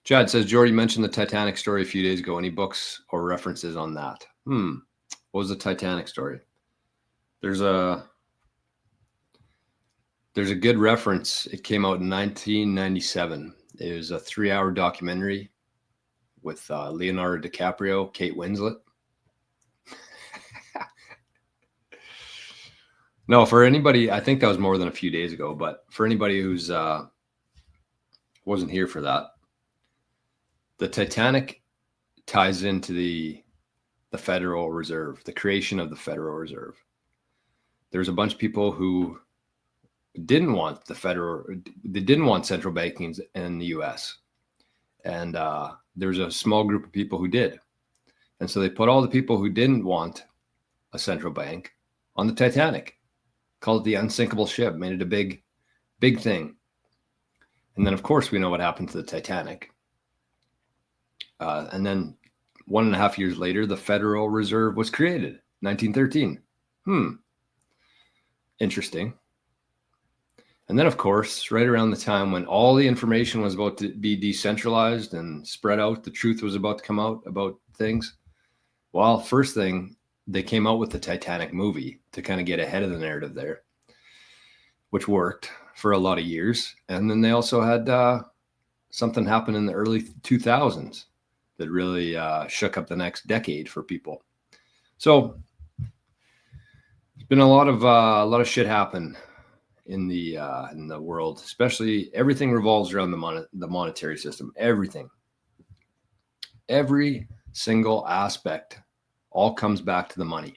Chad says, Jordy mentioned the Titanic story a few days ago. Any books or references on that? What was the Titanic story? There's a good reference. It came out in 1997. It was a 3-hour documentary with Leonardo DiCaprio, Kate Winslet. No, for anybody, I think that was more than a few days ago, but for anybody who's wasn't here for that, the Titanic ties into the Federal Reserve, the creation of the Federal Reserve. There's a bunch of people who didn't want they didn't want central banking in the U.S. And there's a small group of people who did. And so they put all the people who didn't want a central bank on the Titanic, called it the unsinkable ship, made it a big, big thing. And then, of course, we know what happened to the Titanic. And then 1.5 years later, the Federal Reserve was created, 1913. Interesting. And then, of course, right around the time when all the information was about to be decentralized and spread out, the truth was about to come out about things. Well, first thing, they came out with the Titanic movie to kind of get ahead of the narrative there, which worked for a lot of years. And then they also had something happen in the early 2000s that really shook up the next decade for people. So it's been a lot of shit happen in the world, especially everything revolves around the monetary system. Everything, every single aspect, all comes back to the money.